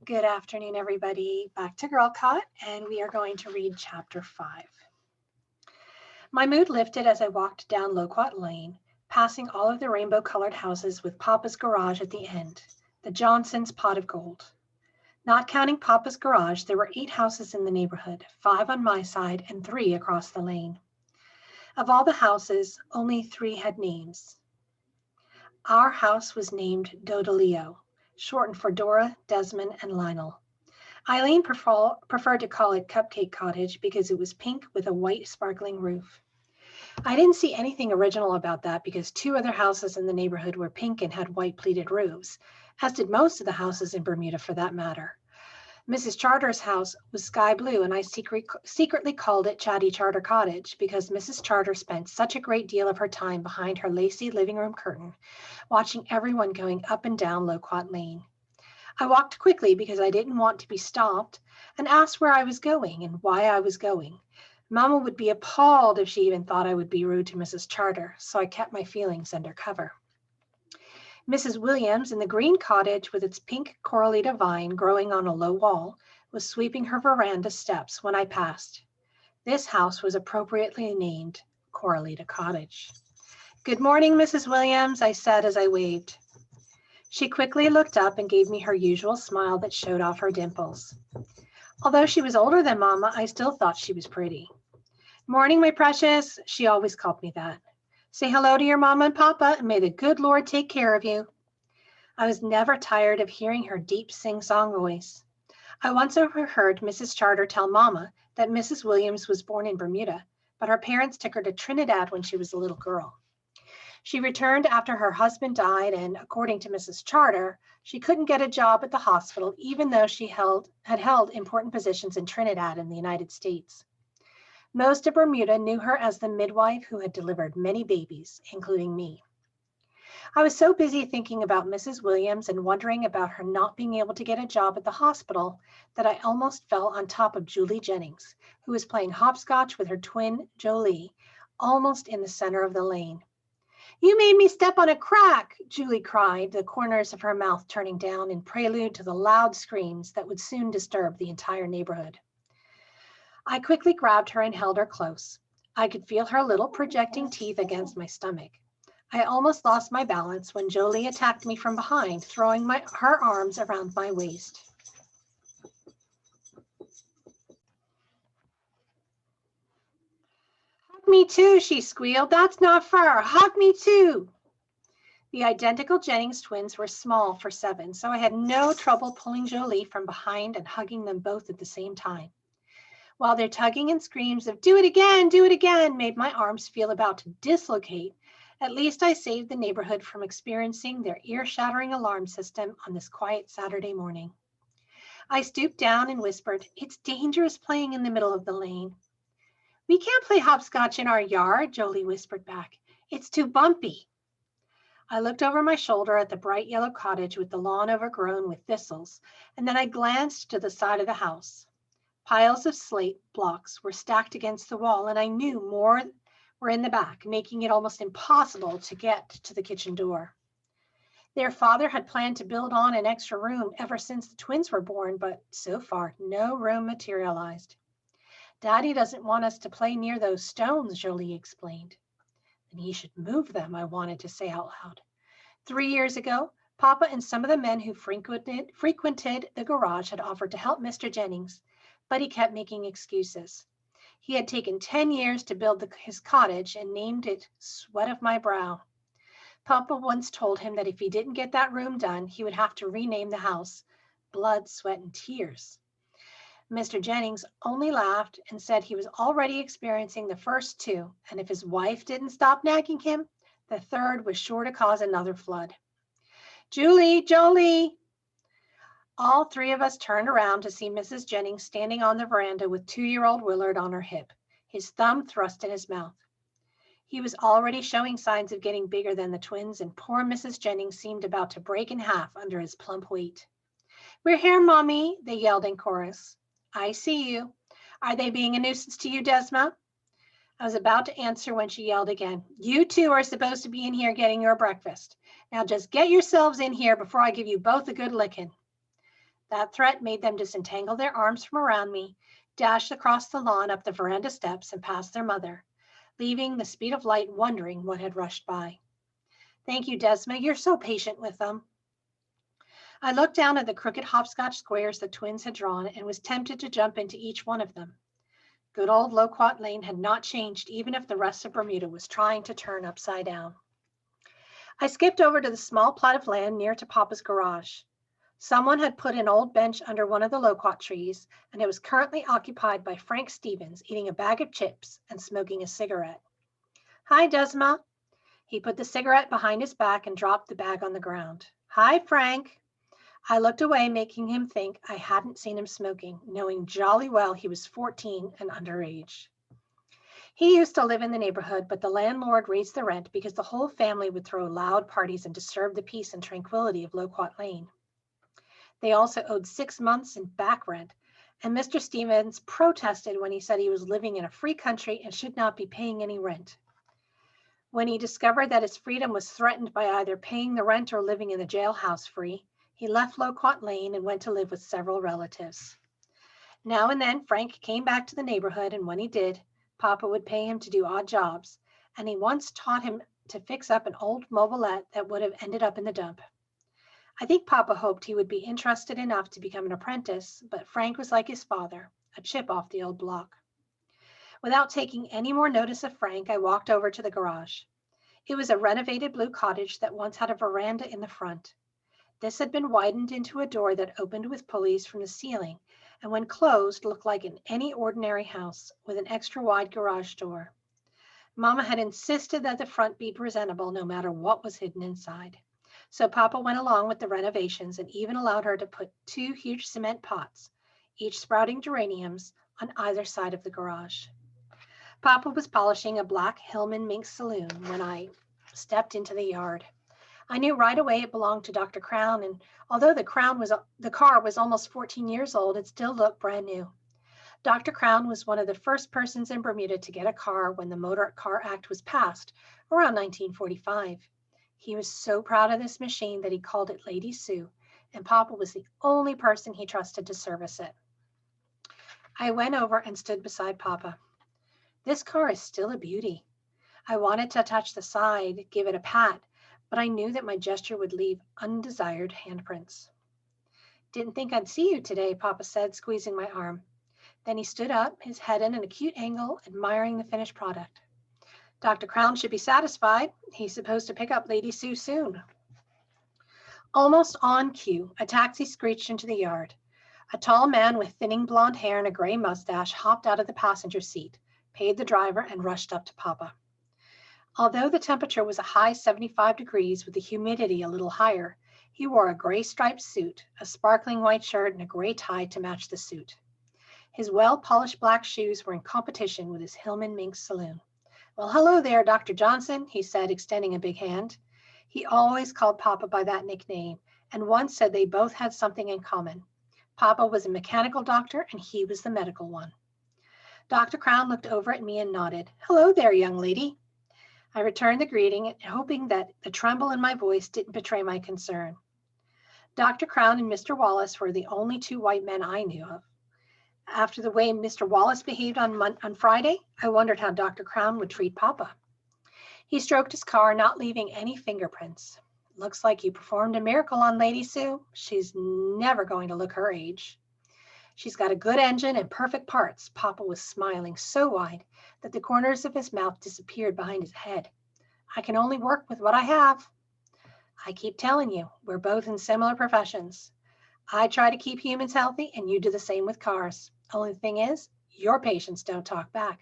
Good afternoon, everybody. Back to Girlcott, and we are going to read chapter 5. My mood lifted as I walked down Loquat Lane, passing all of the rainbow-colored houses with Papa's garage at the end, the Johnsons' pot of gold. Not counting Papa's garage, there were 8 houses in the neighborhood, 5 on my side and 3 across the lane. Of all the houses, only 3 had names. Our house was named Dodaleo, shortened for Dora, Desmond, and Lionel. Eileen preferred to call it Cupcake Cottage because it was pink with a white sparkling roof. I didn't see anything original about that because 2 other houses in the neighborhood were pink and had white pleated roofs, as did most of the houses in Bermuda for that matter. Mrs. Charter's house was sky blue, and I secretly called it Chatty Charter Cottage because Mrs. Charter spent such a great deal of her time behind her lacy living room curtain, watching everyone going up and down Loquat Lane. I walked quickly because I didn't want to be stopped and asked where I was going and why I was going. Mama would be appalled if she even thought I would be rude to Mrs. Charter, so I kept my feelings under cover. Mrs. Williams in the green cottage with its pink coralita vine growing on a low wall was sweeping her veranda steps when I passed. This house was appropriately named Coralita Cottage. "Good morning, Mrs. Williams," I said as I waved. She quickly looked up and gave me her usual smile that showed off her dimples. Although she was older than Mama, I still thought she was pretty. "Morning, my precious," she always called me that. "Say hello to your Mama and Papa, and may the good Lord take care of you." I was never tired of hearing her deep sing-song voice. I once overheard Mrs. Charter tell Mama that Mrs. Williams was born in Bermuda, but her parents took her to Trinidad when she was a little girl. She returned after her husband died, and according to Mrs. Charter, she couldn't get a job at the hospital even though she had held important positions in Trinidad in the United States. Most of Bermuda knew her as the midwife who had delivered many babies, including me. I was so busy thinking about Mrs. Williams and wondering about her not being able to get a job at the hospital that I almost fell on top of Julie Jennings, who was playing hopscotch with her twin, Jolie, almost in the center of the lane. "You made me step on a crack," Julie cried, the corners of her mouth turning down in prelude to the loud screams that would soon disturb the entire neighborhood. I quickly grabbed her and held her close. I could feel her little projecting teeth against my stomach. I almost lost my balance when Jolie attacked me from behind, throwing her arms around my waist. "Hug me too," she squealed. "That's not fair. Hug me too." The identical Jennings twins were small for 7, so I had no trouble pulling Jolie from behind and hugging them both at the same time. While their tugging and screams of do it again," made my arms feel about to dislocate, at least I saved the neighborhood from experiencing their ear-shattering alarm system on this quiet Saturday morning. I stooped down and whispered, "It's dangerous playing in the middle of the lane." "We can't play hopscotch in our yard," Jolie whispered back. "It's too bumpy." I looked over my shoulder at the bright yellow cottage with the lawn overgrown with thistles, and then I glanced to the side of the house. Piles of slate blocks were stacked against the wall, and I knew more were in the back, making it almost impossible to get to the kitchen door. Their father had planned to build on an extra room ever since the twins were born, but so far no room materialized. "Daddy doesn't want us to play near those stones," Jolie explained. "Then he should move them," I wanted to say out loud. 3 years ago, Papa and some of the men who frequented the garage had offered to help Mr. Jennings, but he kept making excuses. He had taken 10 years to build his cottage and named it Sweat of My Brow. Papa once told him that if he didn't get that room done, he would have to rename the house Blood, Sweat, and Tears. Mr. Jennings only laughed and said he was already experiencing the first 2, and if his wife didn't stop nagging him, the 3rd was sure to cause another flood. "Julie, Jolie!" All 3 of us turned around to see Mrs. Jennings standing on the veranda with 2-year-old Willard on her hip, his thumb thrust in his mouth. He was already showing signs of getting bigger than the twins, and poor Mrs. Jennings seemed about to break in half under his plump weight. "We're here, Mommy," they yelled in chorus. "I see you. Are they being a nuisance to you, Desma?" I was about to answer when she yelled again, "You 2 are supposed to be in here getting your breakfast. Now just get yourselves in here before I give you both a good licking." That threat made them disentangle their arms from around me, dash across the lawn up the veranda steps, and past their mother, leaving the speed of light wondering what had rushed by. Thank you, Desma. You're so patient with them. I looked down at the crooked hopscotch squares the twins had drawn and was tempted to jump into each one of them. Good old Loquat Lane had not changed, even if the rest of Bermuda was trying to turn upside down. I skipped over to the small plot of land near to Papa's garage. Someone had put an old bench under one of the loquat trees, and it was currently occupied by Frank Stevens, eating a bag of chips and smoking a cigarette. Hi, Desma. He put the cigarette behind his back and dropped the bag on the ground. Hi, Frank. I looked away, making him think I hadn't seen him smoking, knowing jolly well he was 14 and underage. He used to live in the neighborhood, but the landlord raised the rent because the whole family would throw loud parties and disturb the peace and tranquility of Loquat Lane. They also owed 6 months in back rent, and Mr. Stevens protested when he said he was living in a free country and should not be paying any rent. When he discovered that his freedom was threatened by either paying the rent or living in the jailhouse free, he left Loquat Lane and went to live with several relatives. Now and then, Frank came back to the neighborhood, and when he did, Papa would pay him to do odd jobs, and he once taught him to fix up an old mobilette that would have ended up in the dump. I think Papa hoped he would be interested enough to become an apprentice, but Frank was like his father, a chip off the old block. Without taking any more notice of Frank, I walked over to the garage. It was a renovated blue cottage that once had a veranda in the front. This had been widened into a door that opened with pulleys from the ceiling, and when closed looked like in any ordinary house with an extra wide garage door. Mama had insisted that the front be presentable no matter what was hidden inside. So Papa went along with the renovations and even allowed her to put 2 huge cement pots, each sprouting geraniums, on either side of the garage. Papa was polishing a black Hillman mink saloon when I stepped into the yard. I knew right away it belonged to Dr. Crown, and although the car was almost 14 years old, it still looked brand new. Dr. Crown was one of the first persons in Bermuda to get a car when the Motor Car Act was passed around 1945. He was so proud of this machine that he called it Lady Sue, and Papa was the only person he trusted to service it. I went over and stood beside Papa. This car is still a beauty. I wanted to touch the side, give it a pat, but I knew that my gesture would leave undesired handprints. Didn't think I'd see you today, Papa said, squeezing my arm. Then he stood up, his head in an acute angle, admiring the finished product. Dr. Crown should be satisfied. He's supposed to pick up Lady Sue soon. Almost on cue, a taxi screeched into the yard. A tall man with thinning blonde hair and a gray mustache hopped out of the passenger seat, paid the driver, and rushed up to Papa. Although the temperature was a high 75 degrees with the humidity a little higher, he wore a gray striped suit, a sparkling white shirt, and a gray tie to match the suit. His well-polished black shoes were in competition with his Hillman mink saloon. Well, hello there, Dr. Johnson, he said, extending a big hand. He always called Papa by that nickname, and once said they both had something in common. Papa was a mechanical doctor, and he was the medical one. Dr. Crown looked over at me and nodded. Hello there, young lady. I returned the greeting, hoping that the tremble in my voice didn't betray my concern. Dr. Crown and Mr. Wallace were the only 2 white men I knew of. After the way Mr. Wallace behaved on Friday, I wondered how Dr. Crown would treat Papa. He stroked his car, not leaving any fingerprints. Looks like you performed a miracle on Lady Sue. She's never going to look her age. She's got a good engine and perfect parts. Papa was smiling so wide that the corners of his mouth disappeared behind his head. I can only work with what I have. I keep telling you, we're both in similar professions. I try to keep humans healthy, and you do the same with cars. Only thing is, your patients don't talk back.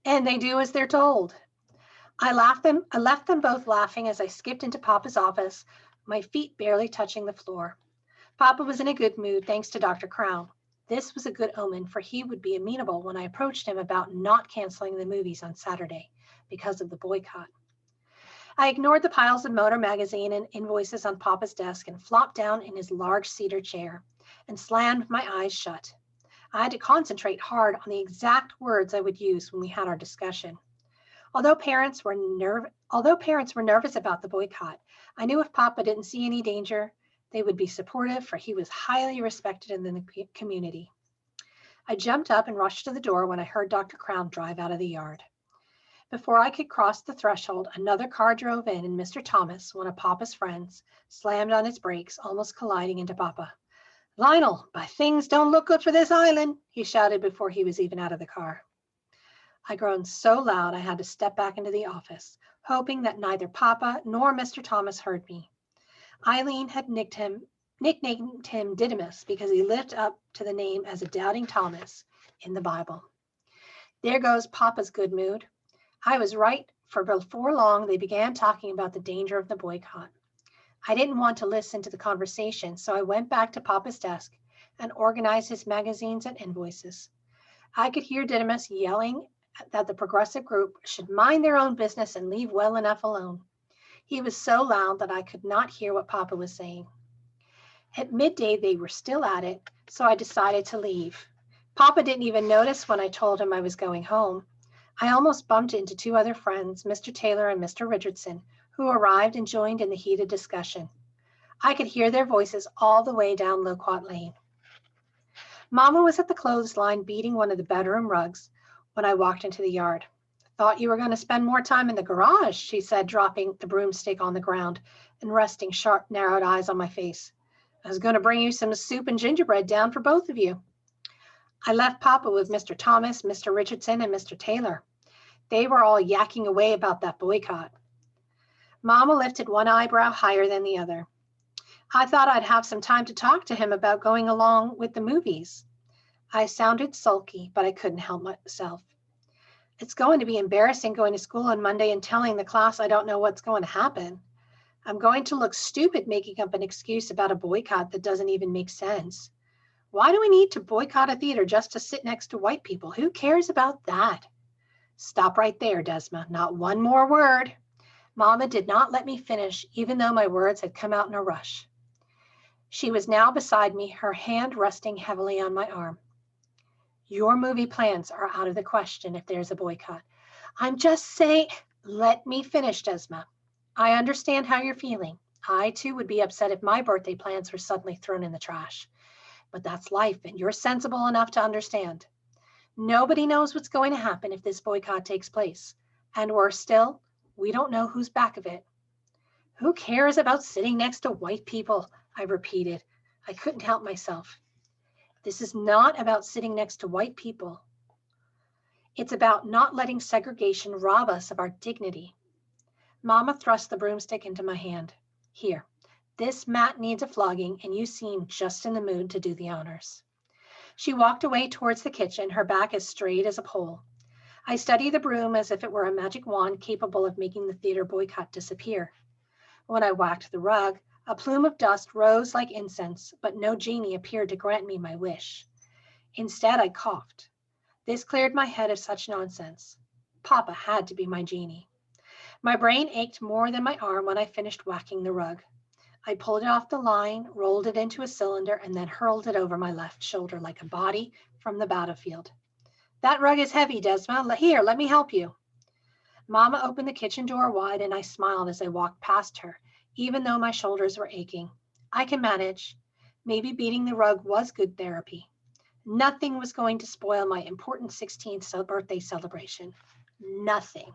And they do as they're told. I left them both laughing as I skipped into Papa's office, my feet barely touching the floor. Papa was in a good mood, thanks to Dr. Crown. This was a good omen, for he would be amenable when I approached him about not canceling the movies on Saturday because of the boycott. I ignored the piles of Motor magazine and invoices on Papa's desk and flopped down in his large cedar chair and slammed my eyes shut. I had to concentrate hard on the exact words I would use when we had our discussion. Although parents were nervous about the boycott, I knew if Papa didn't see any danger, They would be supportive, for he was highly respected in the community. I jumped up and rushed to the door when I heard Dr. Crown drive out of the yard. Before I could cross the threshold, another car drove in, and Mr. Thomas, one of Papa's friends, slammed on his brakes, almost colliding into Papa. "Lionel, but things don't look good for this island," he shouted before he was even out of the car. I groaned so loud I had to step back into the office, hoping that neither Papa nor Mr. Thomas heard me. Eileen had nicknamed him Didymus because he lived up to the name as a doubting Thomas in the Bible. There goes Papa's good mood. I was right, for before long they began talking about the danger of the boycott. I didn't want to listen to the conversation, so I went back to Papa's desk and organized his magazines and invoices. I could hear Didymus yelling that the progressive group should mind their own business and leave well enough alone. He was so loud that I could not hear what Papa was saying. At midday, they were still at it, so I decided to leave. Papa didn't even notice when I told him I was going home. I almost bumped into two other friends, Mr. Taylor and Mr. Richardson, who arrived and joined in the heated discussion. I could hear their voices all the way down Loquat Lane. Mama was at the clothesline beating one of the bedroom rugs when I walked into the yard. "Thought you were going to spend more time in the garage," she said, dropping the broomstick on the ground and resting sharp, narrowed eyes on my face. "I was going to bring you some soup and gingerbread down for both of you." I left Papa with Mr. Thomas, Mr. Richardson, and Mr. Taylor. They were all yakking away about that boycott. Mama lifted one eyebrow higher than the other. "I thought I'd have some time to talk to him about going along with the movies." I sounded sulky, but I couldn't help myself. "It's going to be embarrassing going to school on Monday and telling the class I don't know what's going to happen. I'm going to look stupid making up an excuse about a boycott that doesn't even make sense. Why do we need to boycott a theater just to sit next to white people? Who cares about that?" "Stop right there, Desma. Not one more word." Mama did not let me finish, even though my words had come out in a rush. She was now beside me, her hand resting heavily on my arm. "Your movie plans are out of the question if there's a boycott. I'm just saying—" "Let me finish, Desma. I understand how you're feeling. I, too, would be upset if my birthday plans were suddenly thrown in the trash. But that's life, and you're sensible enough to understand. Nobody knows what's going to happen if this boycott takes place. And worse still, we don't know who's back of it." "Who cares about sitting next to white people?" I repeated. I couldn't help myself. "This is not about sitting next to white people. It's about not letting segregation rob us of our dignity." Mama thrust the broomstick into my hand. "Here, this mat needs a flogging, and you seem just in the mood to do the honors." She walked away towards the kitchen, her back as straight as a pole. I studied the broom as if it were a magic wand capable of making the theater boycott disappear. When I whacked the rug, a plume of dust rose like incense, but no genie appeared to grant me my wish. Instead, I coughed. This cleared my head of such nonsense. Papa had to be my genie. My brain ached more than my arm when I finished whacking the rug. I pulled it off the line, rolled it into a cylinder, and then hurled it over my left shoulder like a body from the battlefield. "That rug is heavy, Desma. Here, let me help you." Mama opened the kitchen door wide, and I smiled as I walked past her, even though my shoulders were aching. I can manage. Maybe beating the rug was good therapy. Nothing was going to spoil my important 16th birthday celebration. Nothing.